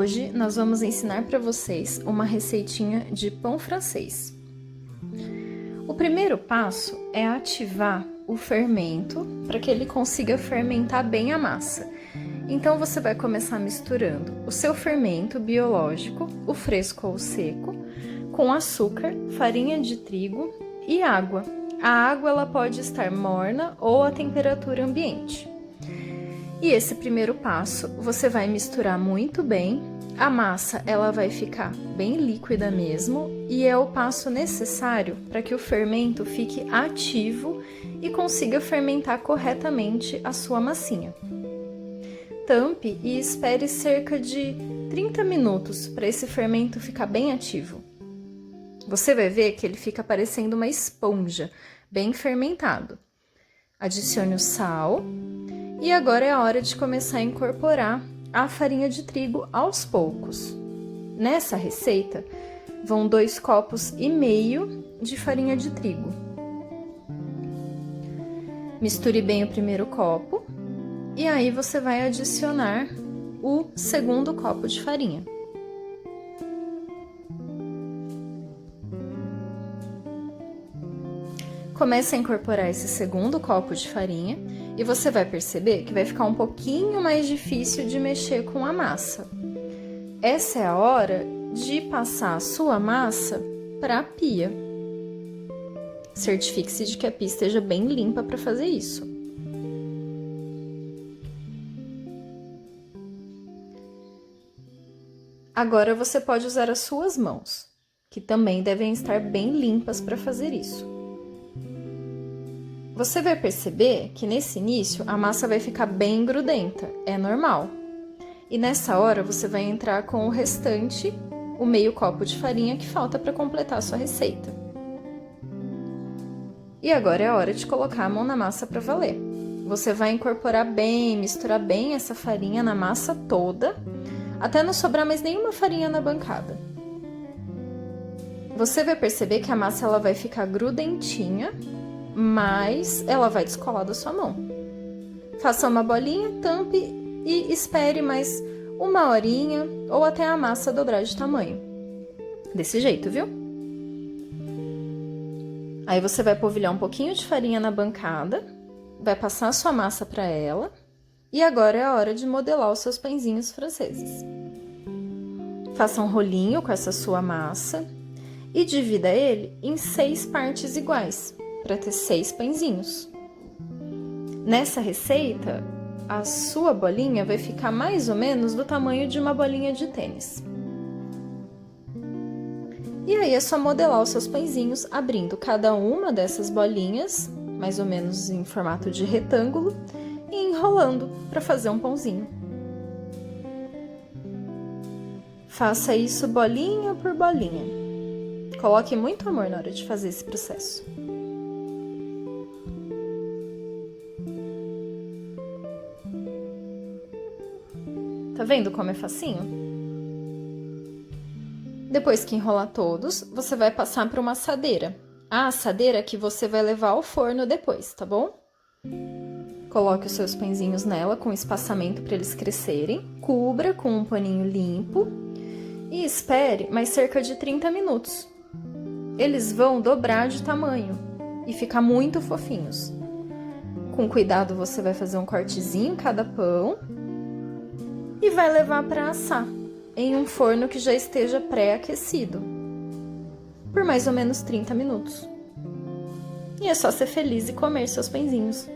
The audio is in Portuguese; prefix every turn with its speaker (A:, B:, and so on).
A: Hoje nós vamos ensinar para vocês uma receitinha de pão francês. O primeiro passo é ativar o fermento para que ele consiga fermentar bem a massa. Então você vai começar misturando o seu fermento biológico, o fresco ou o seco, com açúcar, farinha de trigo e água. A água ela pode estar morna ou a temperatura ambiente. E esse primeiro passo, você vai misturar muito bem, a massa ela vai ficar bem líquida mesmo e é o passo necessário para que o fermento fique ativo e consiga fermentar corretamente a sua massinha. Tampe e espere cerca de 30 minutos para esse fermento ficar bem ativo. Você vai ver que ele fica parecendo uma esponja, bem fermentado. Adicione o sal. E agora é a hora de começar a incorporar a farinha de trigo aos poucos. Nessa receita, vão 2,5 copos de farinha de trigo. Misture bem o primeiro copo e aí você vai adicionar o segundo copo de farinha. Comece a incorporar esse segundo copo de farinha e você vai perceber que vai ficar um pouquinho mais difícil de mexer com a massa. Essa é a hora de passar a sua massa para a pia. Certifique-se de que a pia esteja bem limpa para fazer isso. Agora você pode usar as suas mãos, que também devem estar bem limpas para fazer isso. Você vai perceber que nesse início a massa vai ficar bem grudenta, é normal. E nessa hora você vai entrar com o restante, o meio copo de farinha que falta para completar a sua receita. E agora é a hora de colocar a mão na massa para valer. Você vai incorporar bem, misturar bem essa farinha na massa toda, até não sobrar mais nenhuma farinha na bancada. Você vai perceber que a massa ela vai ficar grudentinha, mas ela vai descolar da sua mão. Faça uma bolinha, tampe e espere mais 1 horinha ou até a massa dobrar de tamanho. Desse jeito, viu? Aí você vai polvilhar um pouquinho de farinha na bancada, vai passar a sua massa para ela e agora é a hora de modelar os seus pãezinhos franceses. Faça um rolinho com essa sua massa e divida ele em 6 partes iguais, para ter 6 pãezinhos. Nessa receita, a sua bolinha vai ficar mais ou menos do tamanho de uma bolinha de tênis. E aí é só modelar os seus pãezinhos, abrindo cada uma dessas bolinhas, mais ou menos em formato de retângulo, e enrolando para fazer um pãozinho. Faça isso bolinha por bolinha. Coloque muito amor na hora de fazer esse processo. Tá vendo como é facinho? Depois que enrolar todos, você vai passar para uma assadeira. A assadeira que você vai levar ao forno depois, tá bom? Coloque os seus pãezinhos nela com espaçamento para eles crescerem. Cubra com um paninho limpo e espere mais cerca de 30 minutos. Eles vão dobrar de tamanho e ficar muito fofinhos. Com cuidado você vai fazer um cortezinho em cada pão e vai levar para assar em um forno que já esteja pré-aquecido por mais ou menos 30 minutos. E é só ser feliz e comer seus pãezinhos.